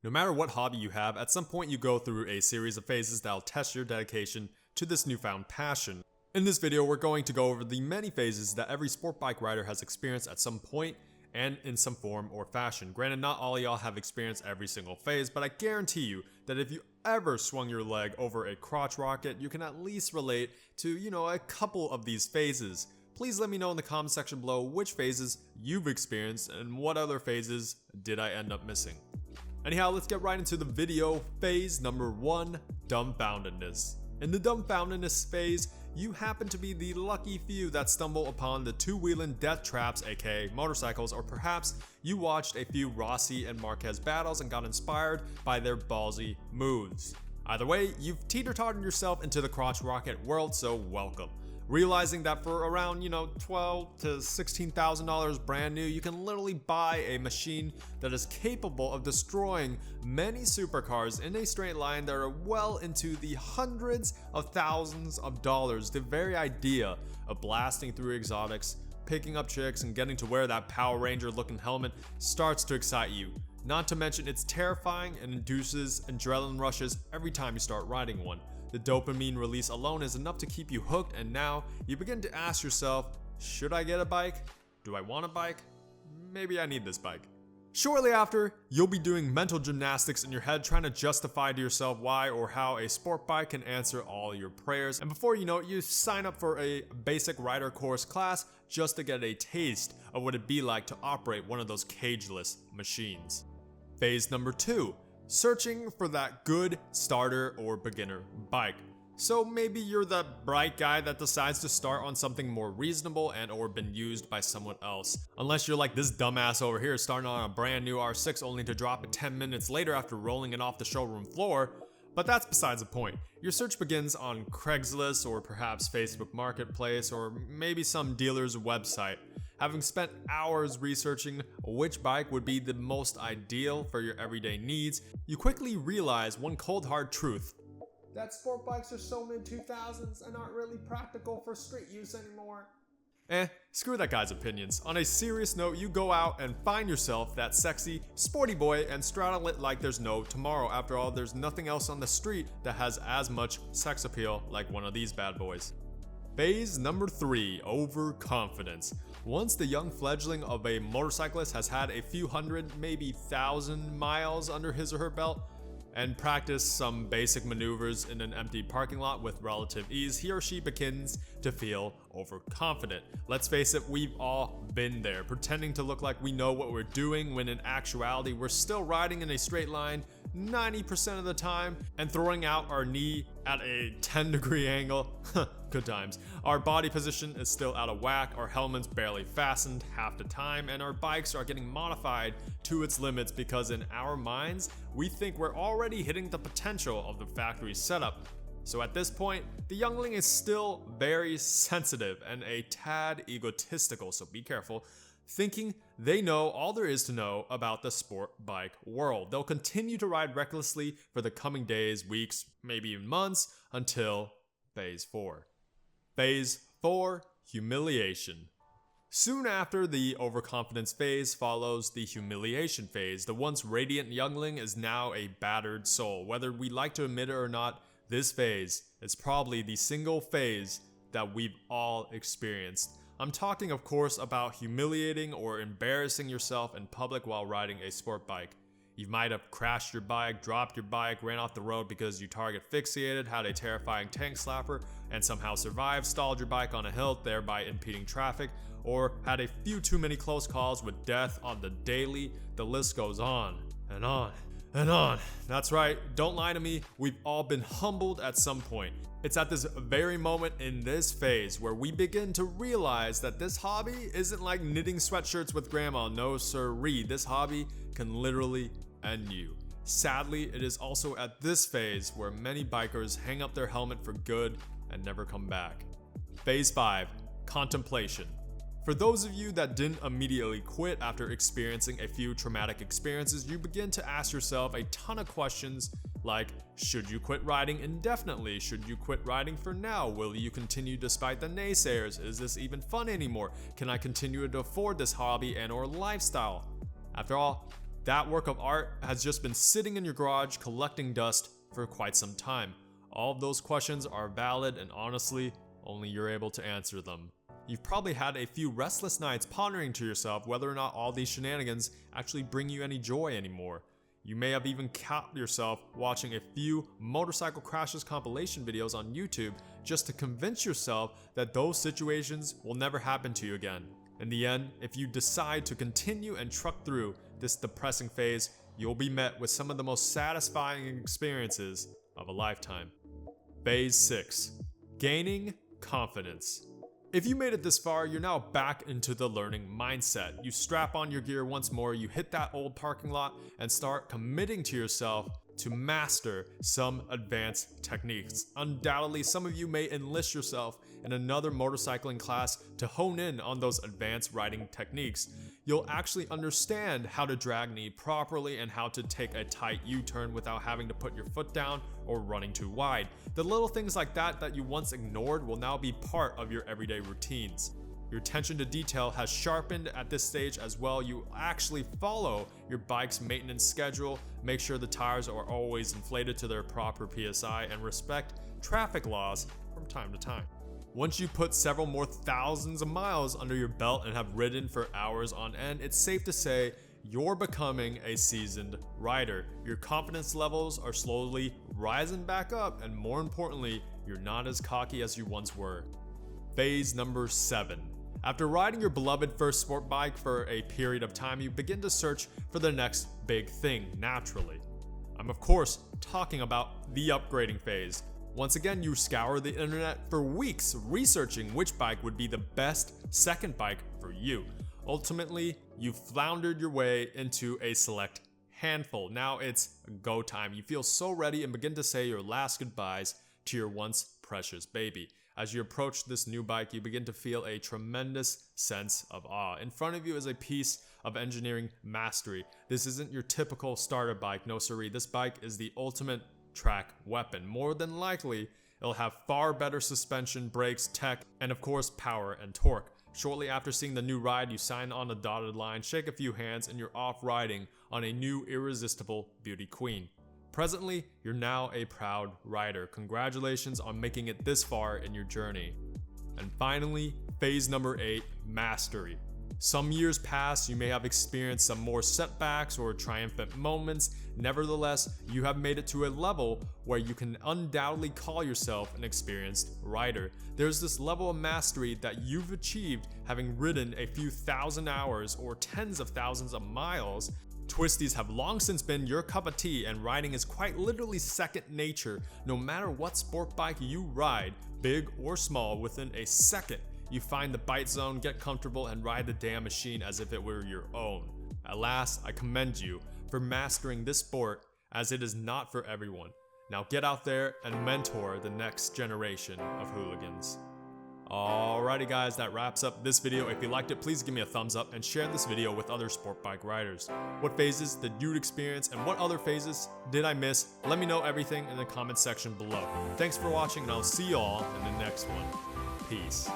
No matter what hobby you have, at some point you go through a series of phases that'll test your dedication to this newfound passion. In this video, we're going to go over the many phases that every sport bike rider has experienced at some point and in some form or fashion. Granted, not all of y'all have experienced every single phase, but I guarantee you that if you ever swung your leg over a crotch rocket, you can at least relate to, a couple of these phases. Please let me know in the comment section below which phases you've experienced and what other phases did I end up missing. Anyhow, let's get right into the video. Phase number 1, dumbfoundedness. In the dumbfoundedness phase, you happen to be the lucky few that stumble upon the two-wheeling death traps, aka motorcycles, or perhaps you watched a few Rossi and Marquez battles and got inspired by their ballsy moves. Either way, you've teeter-totted yourself into the crotch rocket world, so welcome. Realizing that for around, $12,000 to $16,000 brand new, you can literally buy a machine that is capable of destroying many supercars in a straight line that are well into the hundreds of thousands of dollars. The very idea of blasting through exotics, picking up chicks, and getting to wear that Power Ranger looking helmet starts to excite you. Not to mention it's terrifying and induces adrenaline rushes every time you start riding one. The dopamine release alone is enough to keep you hooked, and now you begin to ask yourself, should I get a bike? Do I want a bike? Maybe I need this bike. Shortly after, you'll be doing mental gymnastics in your head trying to justify to yourself why or how a sport bike can answer all your prayers, and before you know it, you sign up for a basic rider course class just to get a taste of what it'd be like to operate one of those cageless machines. Phase number 2. Searching for that good starter or beginner bike. So maybe you're that bright guy that decides to start on something more reasonable and or been used by someone else. Unless you're like this dumbass over here starting on a brand new R6 only to drop it 10 minutes later after rolling it off the showroom floor. But that's besides the point. Your search begins on Craigslist or perhaps Facebook Marketplace or maybe some dealer's website. Having spent hours researching which bike would be the most ideal for your everyday needs, you quickly realize one cold hard truth. That sport bikes are so mid-2000s and aren't really practical for street use anymore. Screw that guy's opinions. On a serious note, you go out and find yourself that sexy, sporty boy and straddle it like there's no tomorrow. After all, there's nothing else on the street that has as much sex appeal like one of these bad boys. Phase number 3, overconfidence. Once the young fledgling of a motorcyclist has had a few hundred, maybe 1,000 miles under his or her belt, and practiced some basic maneuvers in an empty parking lot with relative ease, he or she begins to feel overconfident. Let's face it, we've all been there, pretending to look like we know what we're doing when in actuality we're still riding in a straight line 90% of the time and throwing out our knee at a 10-degree angle. Good times. Our body position is still out of whack, our helmet's barely fastened half the time, and our bikes are getting modified to its limits because in our minds, we think we're already hitting the potential of the factory setup. So at this point, the youngling is still very sensitive and a tad egotistical, so be careful, thinking they know all there is to know about the sport bike world. They'll continue to ride recklessly for the coming days, weeks, maybe even months until Phase 4. Phase 4, humiliation. Soon after the overconfidence phase follows the humiliation phase. The once radiant youngling is now a battered soul. Whether we like to admit it or not, this phase is probably the single phase that we've all experienced. I'm talking, of course, about humiliating or embarrassing yourself in public while riding a sport bike. You might have crashed your bike, dropped your bike, ran off the road because you target fixated, had a terrifying tank slapper, and somehow survived, stalled your bike on a hill, thereby impeding traffic, or had a few too many close calls with death on the daily. The list goes on and on and on. That's right, don't lie to me, we've all been humbled at some point. It's at this very moment in this phase where we begin to realize that this hobby isn't like knitting sweatshirts with grandma, no sirree. This hobby can literally end you. Sadly, it is also at this phase where many bikers hang up their helmet for good and never come back. Phase 5, contemplation. For those of you that didn't immediately quit after experiencing a few traumatic experiences, you begin to ask yourself a ton of questions like, should you quit riding indefinitely? Should you quit riding for now? Will you continue despite the naysayers? Is this even fun anymore? Can I continue to afford this hobby and or lifestyle? After all, That work of art has just been sitting in your garage collecting dust for quite some time. All of those questions are valid, and honestly, only you're able to answer them. You've probably had a few restless nights pondering to yourself whether or not all these shenanigans actually bring you any joy anymore. You may have even caught yourself watching a few motorcycle crashes compilation videos on YouTube just to convince yourself that those situations will never happen to you again. In the end, if you decide to continue and truck through this depressing phase, you'll be met with some of the most satisfying experiences of a lifetime. Phase 6. Gaining confidence. If you made it this far, you're now back into the learning mindset. You strap on your gear once more, you hit that old parking lot, and start committing to yourself to master some advanced techniques. Undoubtedly, some of you may enlist yourself in another motorcycling class to hone in on those advanced riding techniques. You'll actually understand how to drag knee properly and how to take a tight U-turn without having to put your foot down or running too wide. The little things like that you once ignored will now be part of your everyday routines. Your attention to detail has sharpened at this stage as well. You actually follow your bike's maintenance schedule, make sure the tires are always inflated to their proper PSI, and respect traffic laws from time to time. Once you put several more thousands of miles under your belt and have ridden for hours on end, it's safe to say you're becoming a seasoned rider. Your confidence levels are slowly rising back up, and more importantly, you're not as cocky as you once were. Phase number 7. After riding your beloved first sport bike for a period of time, you begin to search for the next big thing naturally. I'm of course talking about the upgrading phase. Once again, you scour the internet for weeks researching which bike would be the best second bike for you. Ultimately, you've floundered your way into a select handful. Now it's go time. You feel so ready and begin to say your last goodbyes to your once precious baby. As you approach this new bike, you begin to feel a tremendous sense of awe. In front of you is a piece of engineering mastery. This isn't your typical starter bike, no siree. This bike is the ultimate track weapon. More than likely, it'll have far better suspension, brakes, tech, and of course power and torque. Shortly after seeing the new ride, you sign on the dotted line, shake a few hands, and you're off riding on a new irresistible beauty queen. Presently, you're now a proud rider. Congratulations on making it this far in your journey. And finally, phase number 8, mastery. Some years past, you may have experienced some more setbacks or triumphant moments. Nevertheless, you have made it to a level where you can undoubtedly call yourself an experienced rider. There's this level of mastery that you've achieved having ridden a few thousand hours or tens of thousands of miles. Twisties have long since been your cup of tea, and riding is quite literally second nature. No matter what sport bike you ride, big or small, within a second, you find the bite zone, get comfortable, and ride the damn machine as if it were your own. At last, I commend you for mastering this sport, as it is not for everyone. Now get out there and mentor the next generation of hooligans. Alrighty guys, that wraps up this video. If you liked it, please give me a thumbs up and share this video with other sport bike riders. What phases did you experience, and what other phases did I miss? Let me know everything in the comment section below. Thanks for watching, and I'll see you all in the next one. Peace.